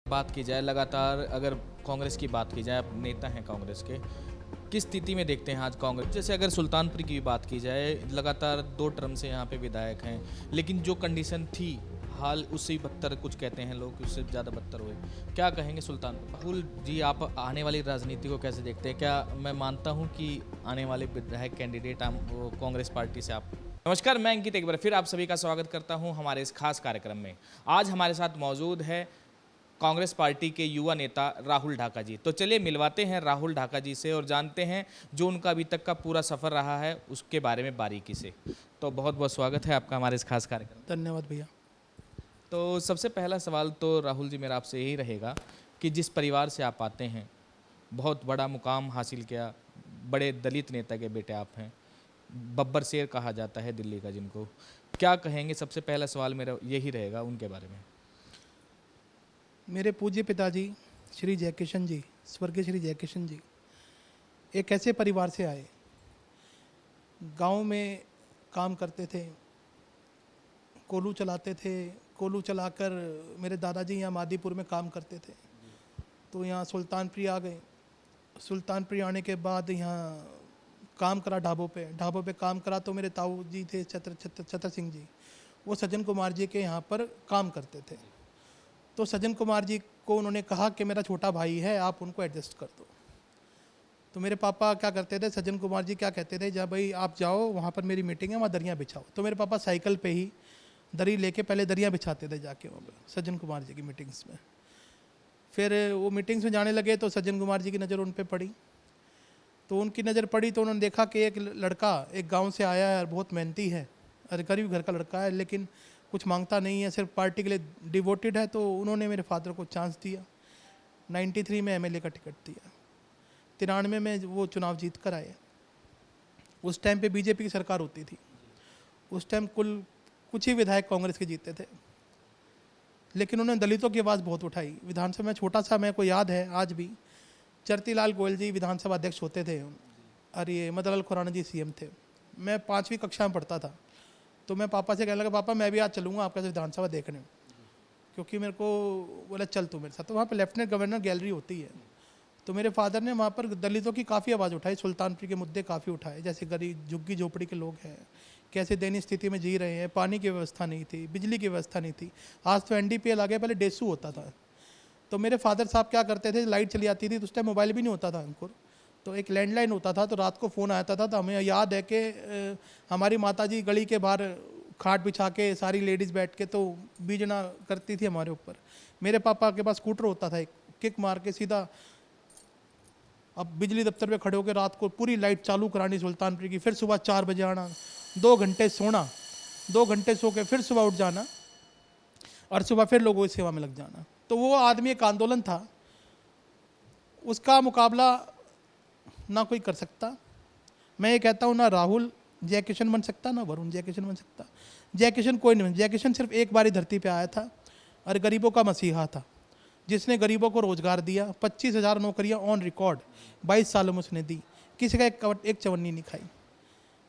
बात की जाए लगातार, अगर कांग्रेस की बात की जाए, आप नेता हैं कांग्रेस के, किस स्थिति में देखते हैं आज कांग्रेस? जैसे अगर सुल्तानपुर की भी बात की जाए, लगातार 2 टर्म से यहाँ पे विधायक हैं, लेकिन जो कंडीशन थी हाल उससे ही बदतर, कुछ कहते हैं लोग उससे ज़्यादा बदतर हुए। क्या कहेंगे सुल्तानपुर? राहुल जी, आप आने वाली राजनीति को कैसे देखते हैं? क्या मैं मानता हूँ कि आने वाले विधायक कैंडिडेट हम वो कांग्रेस पार्टी से आप। नमस्कार, मैं अंकित एक बार फिर आप सभी का स्वागत करता हूं हमारे इस खास कार्यक्रम में। आज हमारे साथ मौजूद है कांग्रेस पार्टी के युवा नेता राहुल ढाका जी। तो चलिए मिलवाते हैं राहुल ढाका जी से और जानते हैं जो उनका अभी तक का पूरा सफ़र रहा है उसके बारे में बारीकी से। तो बहुत बहुत स्वागत है आपका हमारे इस खास कार्यक्रम में। धन्यवाद भैया। तो सबसे पहला सवाल तो राहुल जी मेरा आपसे यही रहेगा कि जिस परिवार से आप आते हैं, बहुत बड़ा मुकाम हासिल किया, बड़े दलित नेता के बेटे आप हैं, बब्बर शेर कहा जाता है दिल्ली का जिनको, क्या कहेंगे? सबसे पहला सवाल मेरा यही रहेगा उनके बारे में। मेरे पूज्य पिताजी श्री जयकिशन जी, स्वर्गीय श्री जयकिशन जी, एक ऐसे परिवार से आए, गांव में काम करते थे, कोलू चलाते थे। कोलू चलाकर मेरे दादाजी यहाँ मादीपुर में काम करते थे, तो यहाँ सुल्तानपुर आ गए। सुल्तानपुर आने के बाद यहाँ काम करा ढाबों पे काम करा। तो मेरे ताऊ जी थे छतर सिंह जी, वो सज्जन कुमार जी के यहाँ पर काम करते थे। तो सज्जन कुमार जी को उन्होंने कहा कि मेरा छोटा भाई है, आप उनको एडजस्ट कर दो। तो मेरे पापा क्या करते थे, सज्जन कुमार जी क्या कहते थे, जब भाई आप जाओ वहाँ पर मेरी मीटिंग है, वहाँ दरियाँ बिछाओ। तो मेरे पापा साइकिल पे ही दरी लेके पहले दरियाँ बिछाते थे जाके वहाँ पर सज्जन कुमार जी की मीटिंग्स में। फिर वो मीटिंग्स में जाने लगे तो सज्जन कुमार जी की नज़र उन पर पड़ी। तो उनकी नज़र पड़ी तो उन्होंने देखा कि एक लड़का एक गाँव से आया है और बहुत मेहनती है और गरीब घर का लड़का है, लेकिन कुछ मांगता नहीं है, सिर्फ पार्टी के लिए डिवोटेड है। तो उन्होंने मेरे फादर को चांस दिया। 93 में एमएलए का टिकट दिया, 93 में वो चुनाव जीत कर आए। उस टाइम पे बीजेपी की सरकार होती थी। उस टाइम कुछ ही विधायक कांग्रेस के जीते थे, लेकिन उन्होंने दलितों की आवाज़ बहुत उठाई। विधानसभा में छोटा सा, मेरे को याद है आज भी, चरतीलाल गोयल जी विधानसभा अध्यक्ष होते थे और ये मदनलाल खुराना जी सीएम थे। मैं 5वीं कक्षा में पढ़ता था, तो मैं पापा से कहने लगा, पापा मैं भी आज चलूँगा आपके साथ विधानसभा देखने, क्योंकि मेरे को बोला चल तू मेरे साथ। तो वहाँ पर लेफ्टिनेंट गवर्नर गैलरी होती है, तो मेरे फादर ने वहाँ पर दलितों की काफ़ी आवाज़ उठाई, सुल्तानपुर के मुद्दे काफ़ी उठाए, जैसे गरीब झुग्गी झोपड़ी के लोग हैं, कैसे दयनीय स्थिति में जी रहे हैं, पानी की व्यवस्था नहीं थी, बिजली की व्यवस्था नहीं थी। आज तो एनडीपीएल आ गया, पहले डेसू होता था। तो मेरे फादर साहब क्या करते थे, लाइट चली आती थी तो उस टाइम मोबाइल भी नहीं होता था अंकुर, तो एक लैंडलाइन होता था, तो रात को फ़ोन आता था। तो हमें याद है कि हमारी माताजी गली के बाहर खाट बिछा के सारी लेडीज़ बैठ के तो बीजना करती थी हमारे ऊपर। मेरे पापा के पास स्कूटर होता था, एक किक मार के सीधा अब बिजली दफ्तर पे खड़े होकर रात को पूरी लाइट चालू करानी सुल्तानपुर की, फिर सुबह 4 बजे आना, 2 घंटे सोना, 2 घंटे सो के फिर सुबह उठ जाना और सुबह फिर लोगों की सेवा में लग जाना। तो वो आदमी एक आंदोलन था, उसका मुकाबला ना कोई कर सकता। मैं ये कहता हूँ, ना राहुल जयकिशन बन सकता, ना वरुण जयकिशन बन सकता। जयकिशन कोई नहीं बन, जयकिशन सिर्फ एक बारी धरती पे आया था और गरीबों का मसीहा था, जिसने गरीबों को रोजगार दिया। 25,000 नौकरियां ऑन रिकॉर्ड 22 सालों में उसने दी, किसी का एक चवन्नी नहीं खाई।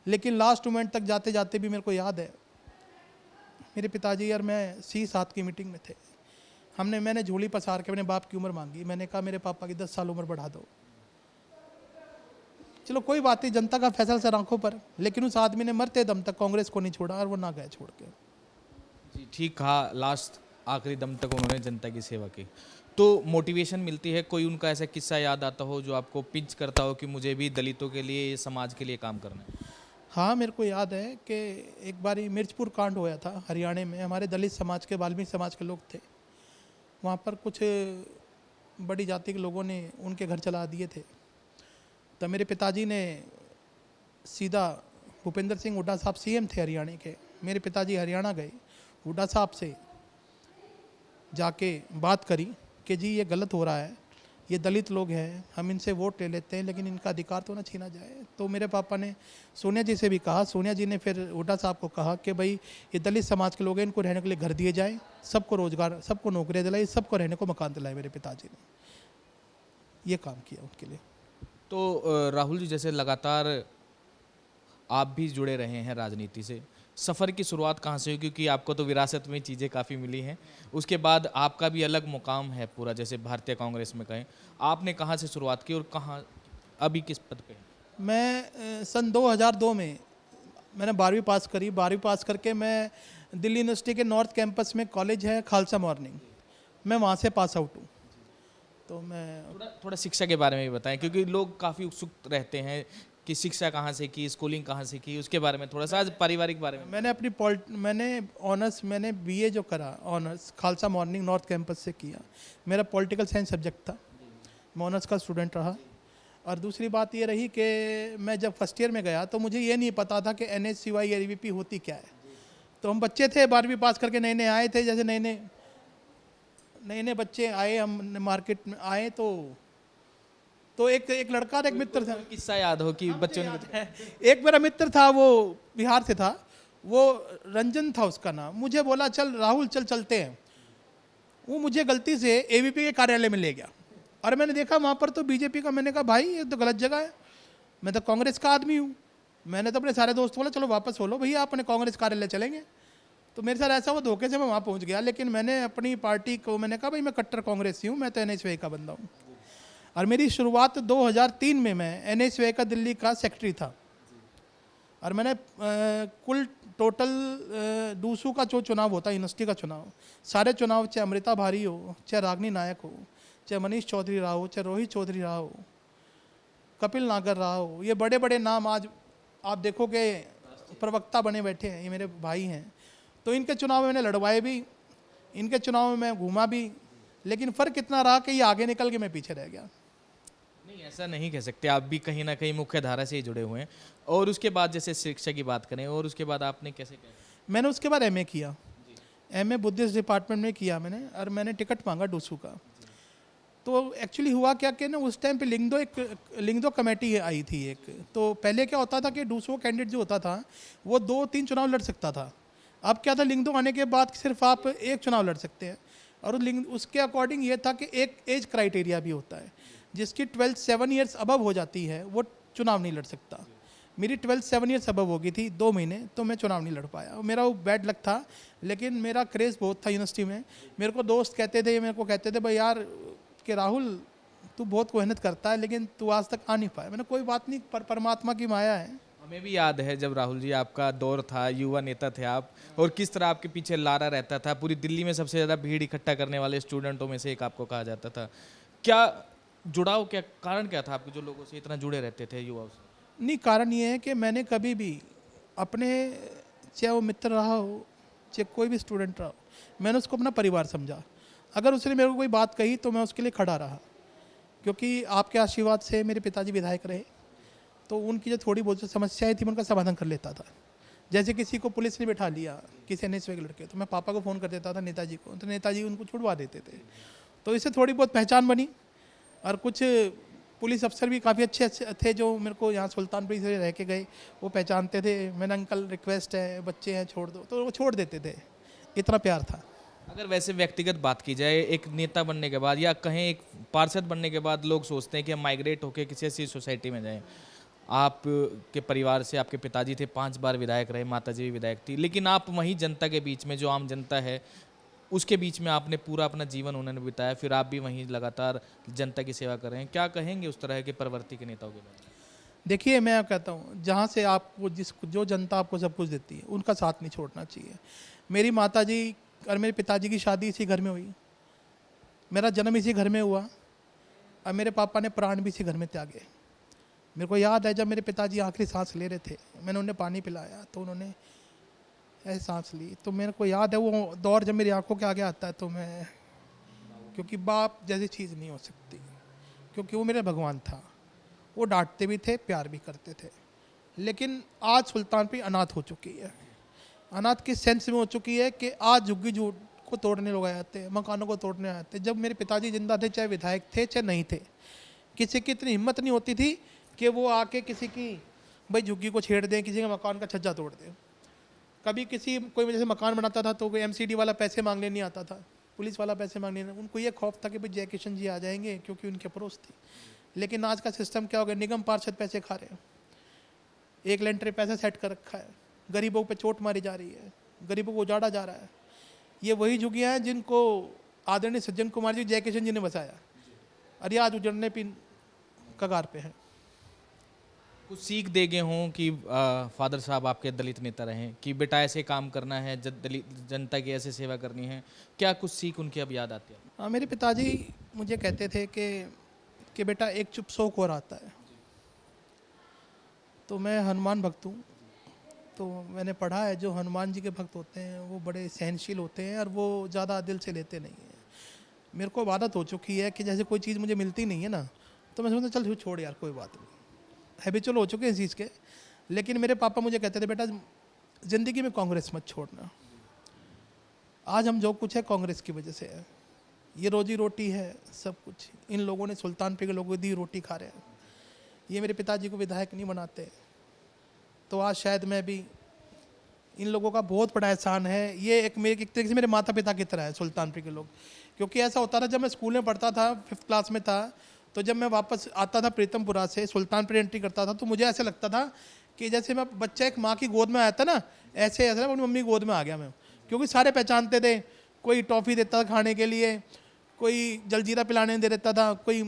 लेकिन लास्ट मोमेंट तक जाते जाते भी मेरे को याद है, मेरे पिताजी और मैं C7 की मीटिंग में थे, मैंने झोली पसार के अपने बाप की उम्र मांगी। मैंने कहा मेरे पापा की 10 साल उम्र बढ़ा दो। चलो कोई बात नहीं, जनता का फैसला सर आंखों पर, लेकिन उस आदमी ने मरते दम तक कांग्रेस को नहीं छोड़ा और वो ना गए छोड़ के। जी ठीक कहा, लास्ट आखिरी दम तक उन्होंने जनता की सेवा की। तो मोटिवेशन मिलती है, कोई उनका ऐसा किस्सा याद आता हो जो आपको पिंच करता हो कि मुझे भी दलितों के लिए, समाज के लिए काम करना है? हाँ, मेरे को याद है कि एक बार मिर्चपुर कांड होया था हरियाणा में। हमारे दलित समाज के, वाल्मीकि समाज के लोग थे वहाँ पर, कुछ बड़ी जाति के लोगों ने उनके घर चला दिए थे। तो मेरे पिताजी ने सीधा, भूपेंद्र सिंह हुड्डा साहब सीएम थे हरियाणा के, मेरे पिताजी हरियाणा गए, हुड्डा साहब से जाके बात करी कि जी ये गलत हो रहा है, ये दलित लोग हैं, हम इनसे वोट ले लेते हैं, लेकिन इनका अधिकार तो ना छीना जाए। तो मेरे पापा ने सोनिया जी से भी कहा, सोनिया जी ने फिर हुड्डा साहब को कहा कि भाई ये दलित समाज के लोग हैं, इनको रहने के लिए घर दिए जाए, सबको रोजगार, सबको नौकरियाँ दिलाई, सबको रहने को मकान दिलाए। मेरे पिताजी ने ये काम किया उनके लिए। तो राहुल जी, जैसे लगातार आप भी जुड़े रहे हैं राजनीति से, सफ़र की शुरुआत कहाँ से हुई? क्योंकि आपको तो विरासत में चीज़ें काफ़ी मिली हैं, उसके बाद आपका भी अलग मुकाम है पूरा, जैसे भारतीय कांग्रेस में कहें, आपने कहाँ से शुरुआत की और कहाँ अभी किस पद पे हैं? मैं सन 2002 में मैंने 12वीं पास करी। 12वीं पास करके मैं दिल्ली यूनिवर्सिटी के नॉर्थ कैंपस में कॉलेज है खालसा मॉर्निंग, मैं वहाँ से पास आउट हूँ। तो मैं थोड़ा थोड़ा शिक्षा के बारे में भी बताएं, क्योंकि लोग काफ़ी उत्सुक रहते हैं कि शिक्षा कहाँ से की, स्कूलिंग कहाँ से की, उसके बारे में थोड़ा सा, आज पारिवारिक बारे में। मैंने बीए जो करा honours Khalsa morning north campus से किया। मेरा पॉलिटिकल साइंस सब्जेक्ट था, मैं ऑनर्स का स्टूडेंट रहा। और दूसरी बात ये रही कि मैं जब फर्स्ट ईयर में गया तो मुझे ये नहीं पता था कि NSCY AVP होती क्या है। तो हम बच्चे थे, 12वीं पास करके नए नए आए थे, जैसे नए नए बच्चे आए, हम मार्केट में आए तो एक लड़का और एक मित्र था। किस्सा याद हो कि बच्चों ने एक मेरा मित्र था, वो बिहार से था, वो रंजन था उसका नाम, मुझे बोला चल राहुल चलते हैं। वो मुझे गलती से AVP के कार्यालय में ले गया और मैंने देखा वहाँ पर तो बीजेपी का। मैंने कहा भाई ये तो गलत जगह है, मैं तो कांग्रेस का आदमी हूँ। मैंने तो अपने सारे दोस्तों बोला चलो वापस हो लो भैया, अपने कांग्रेस कार्यालय चलेंगे। तो मेरे साथ ऐसा हुआ, धोखे से मैं वहाँ पहुँच गया। लेकिन मैंने अपनी पार्टी को मैंने कहा भाई मैं कट्टर कांग्रेसी हूँ, मैं तो NSY का बंदा हूँ। और मेरी शुरुआत 2003 में मैं NSY का दिल्ली का सेक्रेटरी था। और मैंने कुल टोटल डूसू का जो चुनाव होता है, यूनिवर्सिटी का चुनाव, सारे चुनाव, चाहे अमृता भारी हो, चाहे रागनी नायक हो, चाहे मनीष चौधरी रहा हो, चाहे रोहित चौधरी रहा हो, कपिल नागर रहा हो, ये बड़े बड़े नाम आज आप देखोगे प्रवक्ता बने बैठे हैं, ये मेरे भाई हैं। तो इनके चुनाव में मैंने लड़वाए भी, इनके चुनाव में मैं घूमा भी। लेकिन फ़र्क इतना रहा कि ये आगे निकल के मैं पीछे रह गया। नहीं, ऐसा नहीं कह सकते, आप भी कहीं ना कहीं मुख्य धारा से ही जुड़े हुए हैं। और उसके बाद जैसे शिक्षा की बात करें, और उसके बाद आपने कैसे किया? मैंने उसके बाद MA किया, MA बुद्धिस्ट डिपार्टमेंट में किया मैंने। और मैंने टिकट मांगा डूसू का। तो एक्चुअली हुआ क्या कि ना उस टाइम पे लिंगदो कमेटी आई थी एक। तो पहले क्या होता था कि डूसू कैंडिडेट जो होता था वो 2-3 चुनाव लड़ सकता था। अब क्या था, लिंगदो आने के बाद सिर्फ आप एक चुनाव लड़ सकते हैं। और उसके अकॉर्डिंग ये था कि एक एज क्राइटेरिया भी होता है, जिसकी 12 7 ईयर्स अबव हो जाती है वो चुनाव नहीं लड़ सकता। मेरी 12 7 ईयर्स अबव हो गई थी 2 महीने, तो मैं चुनाव नहीं लड़ पाया। मेरा वो बैड लक था, लेकिन मेरा क्रेज़ बहुत था यूनिवर्सिटी में। मेरे को दोस्त कहते थे, मेरे को कहते थे भाई यार कि राहुल तू बहुत मेहनत करता है लेकिन तू आज तक आ नहीं पाया। मैंने कोई बात नहीं, परमात्मा की माया है। हमें भी याद है जब राहुल जी आपका दौर था, युवा नेता थे आप, और किस तरह आपके पीछे लारा रहता था। पूरी दिल्ली में सबसे ज़्यादा भीड़ इकट्ठा करने वाले स्टूडेंटों में से एक आपको कहा जाता था। क्या जुड़ाव, क्या कारण क्या था आपके जो लोगों से इतना जुड़े रहते थे, युवाओं से? नहीं, कारण ये है कि मैंने कभी भी अपने, चाहे वो मित्र रहा हो, चाहे कोई भी स्टूडेंट रहा हो, मैंने उसको अपना परिवार समझा। अगर उसने मेरे को कोई बात कही तो मैं उसके लिए खड़ा रहा। क्योंकि आपके आशीर्वाद से मेरे पिताजी विधायक रहे, तो उनकी जो थोड़ी बहुत जो समस्याएं थी मैं उनका समाधान कर लेता था। जैसे किसी को पुलिस ने बैठा लिया, किसी NSY के लड़के, तो मैं पापा को फ़ोन कर देता था, नेताजी को, तो नेताजी उनको छुड़वा देते थे। तो इससे थोड़ी बहुत पहचान बनी। और कुछ पुलिस अफसर भी काफ़ी अच्छे थे जो मेरे को यहाँ सुल्तानपुर से रह के गए, वो पहचानते थे। मैंने अंकल रिक्वेस्ट है, बच्चे हैं छोड़ दो, तो वो छोड़ देते थे। इतना प्यार था। अगर वैसे व्यक्तिगत बात की जाए, एक नेता बनने के बाद या कहें एक पार्षद बनने के बाद लोग सोचते हैं कि हम माइग्रेट होकर किसी ऐसी सोसाइटी में जाएं। आप के परिवार से आपके पिताजी थे, 5 बार विधायक रहे, माताजी भी विधायक थी, लेकिन आप वहीं जनता के बीच में, जो आम जनता है उसके बीच में आपने पूरा अपना जीवन उन्होंने बिताया, फिर आप भी वहीं लगातार जनता की सेवा कर रहे हैं। क्या कहेंगे उस तरह के प्रवृत्ति के नेताओं के बारे में? देखिए, मैं कहता हूँ जहाँ से आपको जो जनता आपको सब कुछ देती है उनका साथ नहीं छोड़ना चाहिए। मेरी माताजी और मेरे पिताजी की शादी इसी घर में हुई, मेरा जन्म इसी घर में हुआ, और मेरे पापा ने प्राण भी इसी घर में त्यागे। मेरे को याद है जब मेरे पिताजी आखिरी सांस ले रहे थे, मैंने उन्हें पानी पिलाया तो उन्होंने ऐसे सांस ली। तो मेरे को याद है वो दौर जब मेरी आंखों के आगे आता है तो मैं, क्योंकि बाप जैसी चीज़ नहीं हो सकती, क्योंकि वो मेरा भगवान था। वो डांटते भी थे, प्यार भी करते थे। लेकिन आज सुल्तानपुर अनाथ हो चुकी है। अनाथ किस सेंस में हो चुकी है कि आज झुग्गी झूठ को तोड़ने लोग आते हैं, मकानों को तोड़ने आते हैं। जब मेरे पिताजी जिंदा थे, चाहे विधायक थे चाहे नहीं थे, किसी की इतनी हिम्मत नहीं होती थी कि वो आके किसी की भाई झुग्गी को छेड़ दें, किसी का मकान का छज्जा तोड़ दें। कभी कोई जैसे मकान बनाता था तो कोई MCD वाला पैसे मांगने नहीं आता था, पुलिस वाला पैसे मांगने नहीं। उनको ये खौफ था कि भाई जयकिशन जी आ जाएंगे, क्योंकि उनके पड़ोस थी। लेकिन आज का सिस्टम क्या हो गया, निगम पार्षद पैसे खा रहे हैं। एक लेंटर पैसा सेट कर रखा है, गरीबों पे चोट मारी जा रही है, गरीबों को उजाड़ा जा रहा है। ये वही झुग्गियाँ हैं जिनको आदरणीय सज्जन कुमार जी, जयकिशन जी ने बसाया, और ये आज उजड़ने की कगार पे है। कुछ सीख दे गए हों कि फादर साहब आपके दलित नेता रहे कि बेटा ऐसे काम करना है, दलित जनता की ऐसे सेवा करनी है, क्या कुछ सीख उनकी अब याद आती है? हाँ, मेरे पिताजी मुझे कहते थे कि बेटा एक चुप सौ को और आता है। तो मैं हनुमान भक्त हूँ, तो मैंने पढ़ा है जो हनुमान जी के भक्त होते हैं वो बड़े सहनशील होते हैं और वो ज़्यादा दिल से लेते नहीं हैं। मेरे को आदत हो चुकी है कि जैसे कोई चीज़ मुझे मिलती नहीं है ना, तो मैं समझता चल छोड़ यार, कोई बात नहीं, हैबिचुअल हो चुके हैं इस चीज़ के। लेकिन मेरे पापा मुझे कहते थे बेटा ज़िंदगी में कांग्रेस मत छोड़ना। आज हम जो कुछ है कांग्रेस की वजह से है, ये रोजी रोटी है, सब कुछ इन लोगों ने, सुल्तानपुर के लोगों को दी रोटी खा रहे हैं। ये मेरे पिताजी को विधायक नहीं बनाते तो आज शायद मैं भी, इन लोगों का बहुत बड़ा एहसान है। ये एक तरीके से मेरे माता पिता की तरह है सुल्तानपुर के लोग। क्योंकि ऐसा होता था जब मैं स्कूल में पढ़ता था, 5th क्लास में था, तो जब मैं वापस आता था प्रीतमपुरा से सुल्तानपुर एंट्री करता था, तो मुझे ऐसे लगता था कि जैसे मैं बच्चा एक माँ की गोद में आया था ना, ऐसे ऐसा अपनी मम्मी की गोद में आ गया मैं। क्योंकि सारे पहचानते थे, कोई टॉफ़ी देता था खाने के लिए, कोई जलजीरा पिलाने दे देता था, कोई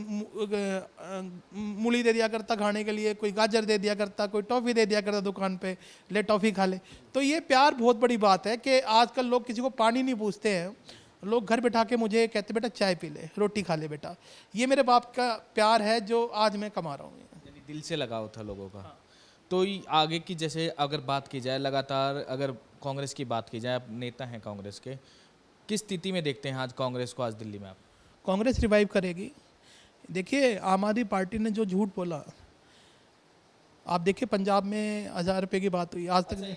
मूली दे दिया करता खाने के लिए, कोई गाजर दे दिया करता, कोई टॉफ़ी दे दिया करता दुकान पे, ले टॉफ़ी खा ले। तो ये प्यार बहुत बड़ी बात है कि आजकल लोग किसी को पानी नहीं पूछते हैं, लोग घर बैठा के मुझे कहते बेटा चाय पी ले, रोटी खा ले बेटा। ये मेरे बाप का प्यार है जो आज मैं कमा रहा हूँ। यानी दिल से लगाव था लोगों का। तो ये आगे की जैसे अगर बात की जाए, लगातार अगर कांग्रेस की बात की जाए, आप नेता हैं कांग्रेस के, किस स्थिति में देखते हैं आज कांग्रेस को आज दिल्ली में आप? कांग्रेस रिवाइव करेगी। देखिए आम आदमी पार्टी ने जो झूठ बोला, आप देखिए पंजाब में 1000 रुपये की बात हुई, आज तक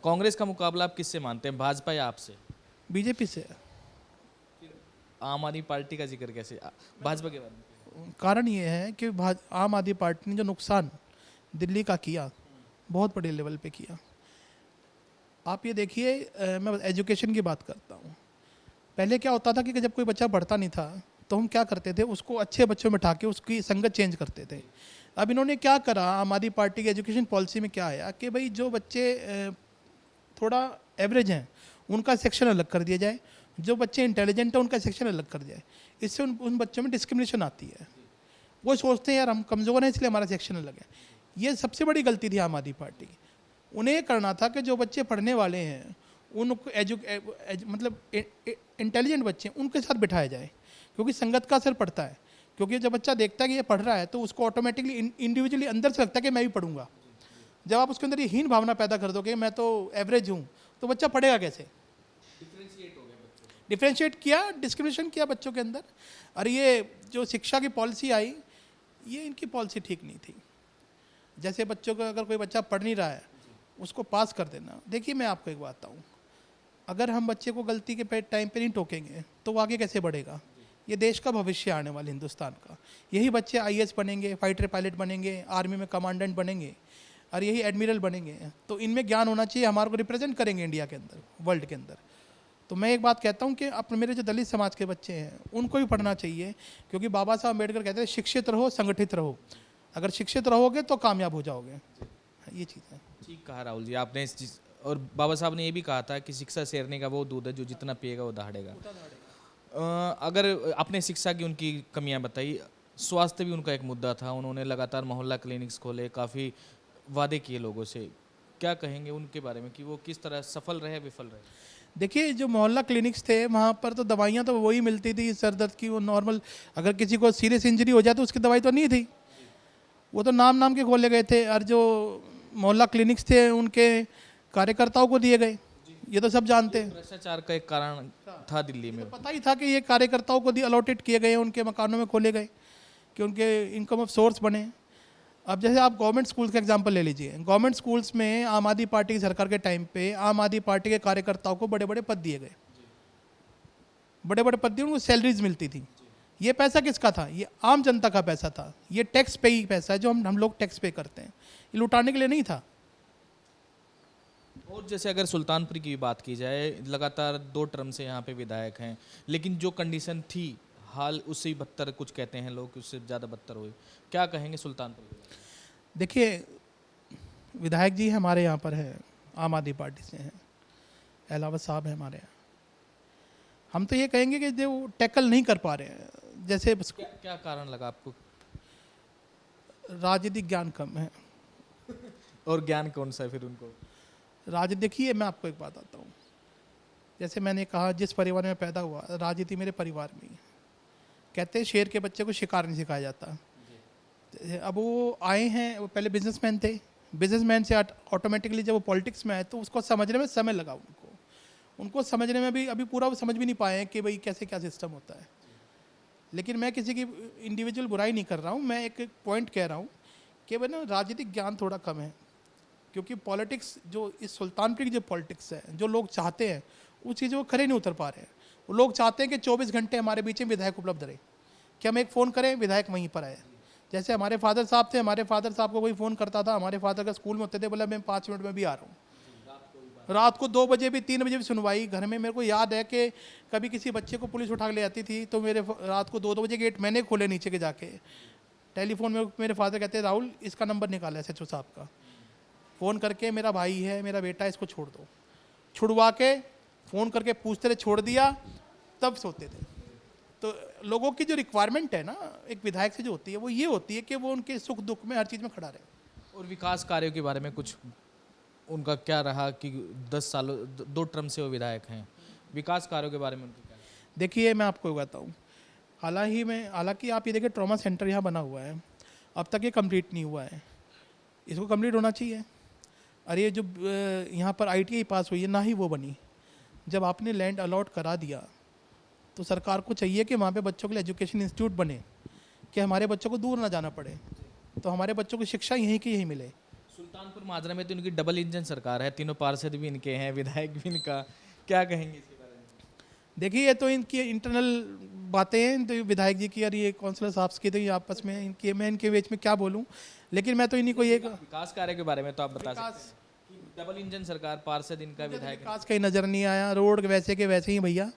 कांग्रेस का मुकाबला आप किससे मानते हैं, भाजपा या आपसे? बीजेपी से। आम आदमी पार्टी का जिक्र कैसे, भाजपा के बारे में? कारण ये है कि आम आदमी पार्टी ने जो नुकसान दिल्ली का किया, बहुत बड़े लेवल पे किया। आप ये देखिए, मैं एजुकेशन की बात करता हूँ। पहले क्या होता था कि जब कोई बच्चा पढ़ता नहीं था तो हम क्या करते थे, उसको अच्छे बच्चों में उठा के उसकी संगत चेंज करते थे। अब इन्होंने क्या करा, आम आदमी पार्टी की एजुकेशन पॉलिसी में क्या आया कि भाई जो बच्चे थोड़ा एवरेज हैं उनका सेक्शन अलग कर दिया जाए, जो बच्चे इंटेलिजेंट हैं उनका सेक्शन अलग कर दिया जाए। इससे उन बच्चों में डिस्क्रिमिनेशन आती है। वो सोचते हैं यार हम कमज़ोर हैं इसलिए हमारा सेक्शन अलग है। ये सबसे बड़ी गलती थी आम आदमी पार्टी की। उन्हें करना था कि जो बच्चे पढ़ने वाले हैं उनको मतलब इंटेलिजेंट बच्चे उनके साथ बिठाया जाए, क्योंकि संगत का असर पड़ता है। क्योंकि जब बच्चा देखता है कि ये पढ़ रहा है तो उसको ऑटोमेटिकली इंडिविजुअली अंदर से लगता है कि मैं भी पढ़ूंगा। जब आप उसके अंदर ये हीन भावना पैदा कर दोगे मैं तो एवरेज हूँ, तो बच्चा पढ़ेगा कैसे? डिफ्रेंशिएट किया, डिस्क्रिमिनेशन किया बच्चों के अंदर। और ये जो शिक्षा की पॉलिसी आई, ये इनकी पॉलिसी ठीक नहीं थी। जैसे बच्चों को, अगर कोई बच्चा पढ़ नहीं रहा है उसको पास कर देना। देखिए मैं आपको एक बात बताऊँ, अगर हम बच्चे को गलती के टाइम पे नहीं टोकेंगे तो वो आगे कैसे बढ़ेगा? ये देश का भविष्य आने वाले हिंदुस्तान का। यही बच्चे आईएएस बनेंगे, फाइटर पायलट बनेंगे, आर्मी में कमांडेंट बनेंगे और यही एडमिरल बनेंगे। तो इनमें ज्ञान होना चाहिए, हमारे को रिप्रेजेंट करेंगे इंडिया के अंदर, वर्ल्ड के अंदर। तो मैं एक बात कहता हूँ कि अपने मेरे जो दलित समाज के बच्चे हैं उनको भी पढ़ना चाहिए, क्योंकि बाबा साहब अम्बेडकर कहते हैं शिक्षित रहो, संगठित रहो। अगर शिक्षित रहोगे तो कामयाब हो जाओगे। ये चीज़ है। ठीक कहा राहुल जी आपने इस चीज़। और बाबा साहब ने ये भी कहा था कि शिक्षा शेरने का वो दूध है जो जितना पिएगा वो दहाड़ेगा। अगर आपने शिक्षा की उनकी कमियां बताई, स्वास्थ्य भी उनका एक मुद्दा था। उन्होंने लगातार मोहल्ला क्लिनिक्स खोले, काफ़ी वादे किए लोगों से। क्या कहेंगे उनके बारे में कि वो किस तरह सफल रहे, विफल रहे? देखिए जो मोहल्ला क्लिनिक्स थे वहाँ पर तो दवाइयाँ तो वही मिलती थी सर दर्द की, वो नॉर्मल। अगर किसी को सीरियस इंजरी हो जाए तो उसकी दवाई तो नहीं थी, वो तो नाम के खोले गए थे। और जो मोहल्ला क्लिनिक्स थे उनके कार्यकर्ताओं को दिए गए, ये तो सब जानते हैं। भ्रष्टाचार का एक कारण था दिल्ली में। तो पता ही था कि ये कार्यकर्ताओं को अलॉटेड किए गए, उनके मकानों में खोले गए कि उनके इनकम ऑफ सोर्स बने। अब जैसे आप गवर्नमेंट स्कूल्स का एग्जांपल ले लीजिए। गवर्नमेंट स्कूल्स में आम आदमी पार्टी की सरकार के टाइम पे आम आदमी पार्टी के कार्यकर्ताओं को बड़े बड़े पद दिए गए, बड़े बड़े पद दिए, उनको सैलरीज मिलती थी। ये पैसा किसका था? ये आम जनता का पैसा था। ये टैक्स पे ही पैसा है जो हम लोग टैक्स पे करते हैं, ये लुटाने के लिए नहीं था। और जैसे अगर सुल्तानपुर की बात की जाए, लगातार 2 टर्म से यहाँ पे विधायक हैं, लेकिन जो कंडीशन थी हाल उससे ही बदतर, कुछ कहते हैं लोग कि उससे ज़्यादा बदतर हुई। क्या कहेंगे सुल्तानपुर की? देखिए, विधायक जी हमारे यहाँ पर है, आम आदमी पार्टी से हैं, अहलावत साहब है हमारे यहाँ। हम तो ये कहेंगे कि जो टैकल नहीं कर पा रहे हैं, जैसे क्या क्या कारण लगा आपको? राजनीतिक ज्ञान कम है। और ज्ञान कौन सा है फिर उनको? राजनीति, देखिए मैं आपको एक बात आता हूँ, जैसे मैंने कहा जिस परिवार में पैदा हुआ, राजनीति मेरे परिवार में ही है। कहते हैं शेर के बच्चे को शिकार नहीं सिखाया जाता। अब वो आए हैं, वो पहले बिजनेसमैन थे, बिजनेसमैन से ऑटोमेटिकली जब वो पॉलिटिक्स में आए तो उसको समझने में समय लगा उनको समझने में भी अभी पूरा वो समझ भी नहीं पाए हैं कि भाई कैसे क्या सिस्टम होता है। लेकिन मैं किसी की इंडिविजुअल बुराई नहीं कर रहा हूँ, मैं एक पॉइंट कह रहा हूँ कि भाई ना राजनीतिक ज्ञान थोड़ा कम है, क्योंकि पॉलिटिक्स जो इस सुल्तानपुर की जो पॉलिटिक्स है, जो लोग चाहते हैं उस चीज़ को खरे नहीं उतर पा रहे हैं। वो लोग चाहते हैं कि 24 घंटे हमारे बीच में विधायक उपलब्ध रहे, कि हम एक फ़ोन करें विधायक वहीं पर आए। जैसे हमारे फादर साहब थे, हमारे फादर साहब को कोई फ़ोन करता था, हमारे फादर का स्कूल में होते थे, बोला मैं 5 मिनट में भी आ रहा हूँ। रात को 2 बजे भी 3 बजे भी सुनवाई घर में। मेरे को याद है कि कभी किसी बच्चे को पुलिस उठा के ले आती थी तो मेरे रात को 2 बजे गेट मैंने खोले नीचे के जाके। टेलीफोन में मेरे फादर कहते राहुल इसका नंबर निकाला SHO साहब का, फ़ोन करके मेरा भाई है, मेरा बेटा, इसको छोड़ दो। छुड़वा के फ़ोन करके पूछते रहे, छोड़ दिया, तब सोते थे। तो लोगों की जो रिक्वायरमेंट है ना एक विधायक से जो होती है वो ये होती है कि वो उनके सुख दुख में हर चीज़ में खड़ा रहे। और विकास कार्यों के बारे में कुछ उनका क्या रहा कि 10 सालों 2 टर्म से वो विधायक हैं, विकास कार्यों के बारे में उनका क्या? देखिए मैं आपको बताता हूँ, हालांकि आप ये देखिए ट्रॉमा सेंटर यहाँ बना हुआ है, अब तक ये कंप्लीट नहीं हुआ है, इसको कंप्लीट होना चाहिए। अरे ये जो यहाँ पर ITI पास हुई है ना ही वो बनी। जब आपने लैंड अलॉट करा दिया तो सरकार को चाहिए कि वहाँ पे बच्चों के लिए एजुकेशन इंस्टीट्यूट बने, कि हमारे बच्चों को दूर ना जाना पड़े, तो हमारे बच्चों को शिक्षा यहीं की यहीं मिले। सुल्तानपुर माजरा में तो इनकी डबल इंजन सरकार है, तीनों पार्षद भी इनके हैं, विधायक भी इनका, क्या कहेंगे इसके बारे में? देखिए ये तो इनकी इंटरनल बातें हैं, तो विधायक जी की और ये काउंसलर साहब की, तो ये आपस में इनके, मैं इनके बीच में क्या बोलूँ। लेकिन मैं तो इन्हीं को ये विकास कार्य के बारे में तो आप बता सकते हैं कि डबल इंजन सरकार, पार्षद इनका, विधायक विकास कहीं नज़र नहीं आया। रोड वैसे के वैसे ही भैया।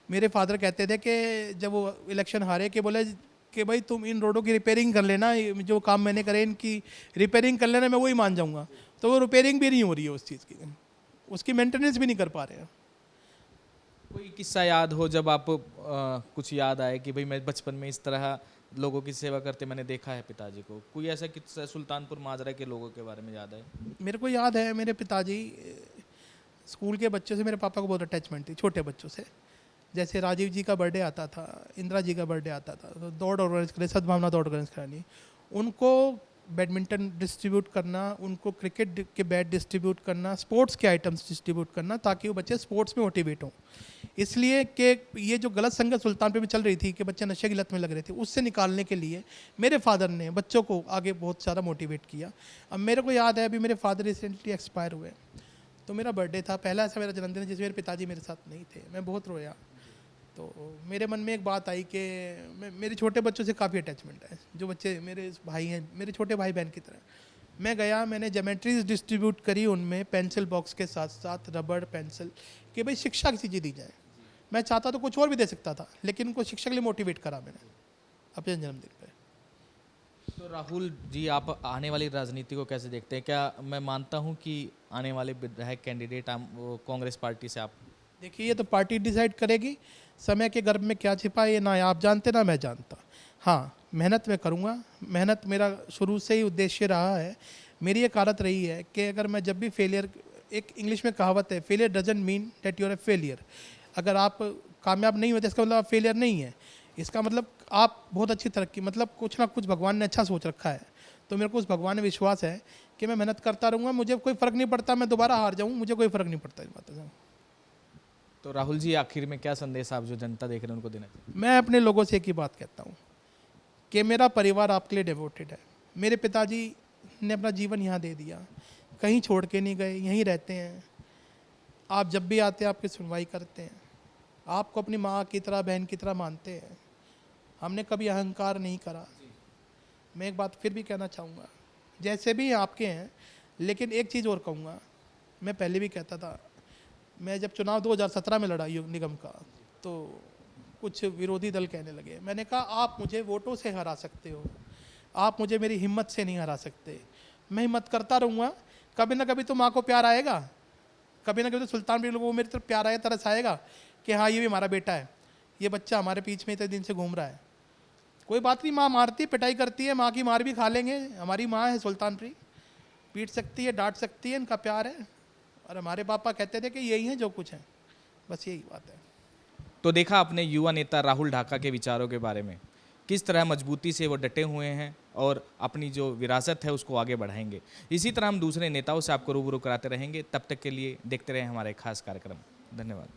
मेरे फादर कहते थे कि जब वो इलेक्शन हारे कि बोले कि भाई तुम इन रोडों की रिपेयरिंग कर लेना, जो काम मैंने करे इनकी रिपेयरिंग कर लेना, मैं वही मान जाऊँगा। तो वो रिपेयरिंग भी नहीं हो रही है उस चीज़ की, उसकी मेंटेनेंस भी नहीं कर पा रहे हैं। कोई किस्सा याद हो जब आप कुछ याद आए कि भाई मैं बचपन में इस तरह लोगों की सेवा करते मैंने देखा है पिताजी को, कोई ऐसा किस्सा सुल्तानपुर माजरा के लोगों के बारे में याद है? मेरे को याद है मेरे पिताजी स्कूल के बच्चों से, मेरे पापा को बहुत अटैचमेंट थी, छोटे बच्चों से। जैसे राजीव जी का बर्थडे आता था, इंदिरा जी का बर्थडे आता था, तो दौड़ ऑर्गेनाइज करें, सद्भावना दौड़ ऑर्गेनाइज करानी, उनको बैडमिंटन डिस्ट्रीब्यूट करना, उनको क्रिकेट के बैट डिस्ट्रीब्यूट करना, स्पोर्ट्स के आइटम्स डिस्ट्रीब्यूट करना, ताकि वो बच्चे स्पोर्ट्स में मोटिवेट हों। इसलिए कि ये जो गलत संगत सुल्तानपुर में चल रही थी कि बच्चे नशे की लत में लग रहे थे, उससे निकालने के लिए मेरे फादर ने बच्चों को आगे बहुत ज़्यादा मोटिवेट किया। अब मेरे को याद है, अभी मेरे फादर रिसेंटली एक्सपायर हुए, तो मेरा बर्थडे था, पहला ऐसा मेरा जन्मदिन जिसमें मेरे पिताजी मेरे साथ नहीं थे, मैं बहुत रोया। तो मेरे मन में एक बात आई कि मेरे छोटे बच्चों से काफ़ी अटैचमेंट है, जो बच्चे मेरे भाई हैं, मेरे छोटे भाई बहन की तरह। मैं गया, मैंने ज्योमेट्रीज डिस्ट्रीब्यूट करी उनमें, पेंसिल बॉक्स के साथ साथ रबड़ पेंसिल, कि भाई शिक्षा किसी चीज़ दी जाए। मैं चाहता तो कुछ और भी दे सकता था, लेकिन उनको शिक्षा के लिए मोटिवेट करा मैंने अपने जन्मदिन पर। तो राहुल जी, आप आने वाली राजनीति को कैसे देखते हैं? क्या मैं मानता हूं कि आने वाले विधायक कैंडिडेट वो कांग्रेस पार्टी से आप? देखिए ये तो पार्टी डिसाइड करेगी, समय के गर्भ में क्या छिपा है ये ना आप जानते ना मैं जानता। हाँ, मेहनत मैं करूँगा, मेहनत मेरा शुरू से ही उद्देश्य रहा है। मेरी एक आदत रही है कि अगर मैं जब भी फेलियर, एक इंग्लिश में कहावत है, failure doesn't mean that you are a failure. अगर आप कामयाब नहीं होते इसका मतलब आप फेलियर नहीं है, इसका मतलब आप बहुत अच्छी तरक्की, मतलब कुछ ना कुछ भगवान ने अच्छा सोच रखा है। तो मेरे को उस भगवान में विश्वास है कि मैं मेहनत करता रहूँगा, मुझे कोई फ़र्क नहीं पड़ता मैं दोबारा हार जाऊँ, मुझे कोई फ़र्क नहीं पड़ता इस बात से। तो राहुल जी, आखिर में क्या संदेश आप जो जनता देख रहे हैं उनको देना चाहिए? मैं अपने लोगों से एक ही बात कहता हूँ कि मेरा परिवार आपके लिए डिवोटेड है। मेरे पिताजी ने अपना जीवन यहाँ दे दिया, कहीं छोड़ के नहीं गए, यहीं रहते हैं। आप जब भी आते हैं आपकी सुनवाई करते हैं, आपको अपनी माँ की तरह, बहन की तरह मानते हैं। हमने कभी अहंकार नहीं करा। मैं एक बात फिर भी कहना चाहूँगा, जैसे भी आपके हैं, लेकिन एक चीज़ और कहूँगा, मैं पहले भी कहता था, मैं जब चुनाव 2017 में लड़ा युग निगम का, तो कुछ विरोधी दल कहने लगे, मैंने कहा आप मुझे वोटों से हरा सकते हो, आप मुझे मेरी हिम्मत से नहीं हरा सकते। मैं हिम्मत करता रहूँगा, कभी ना कभी तो माँ को प्यार आएगा, कभी ना कभी तो सुल्तानपुर लोगों को मेरी तरफ प्यार आएगा, तरस आएगा कि हाँ ये भी हमारा बेटा है, ये बच्चा हमारे बीच में इतने दिन से घूम रहा है। कोई बात नहीं, माँ मारती है, पिटाई करती है, माँ की मार भी खा लेंगे, हमारी माँ है सुल्तानपुरी, पीट सकती है, डांट सकती है, इनका प्यार है। और हमारे पापा कहते थे कि यही है जो कुछ है, बस यही बात है। तो देखा अपने युवा नेता राहुल ढाका के विचारों के बारे में, किस तरह मजबूती से वो डटे हुए हैं और अपनी जो विरासत है उसको आगे बढ़ाएंगे। इसी तरह हम दूसरे नेताओं से आपको रूबरू कराते रहेंगे। तब तक के लिए देखते रहें हमारे खास कार्यक्रम। धन्यवाद।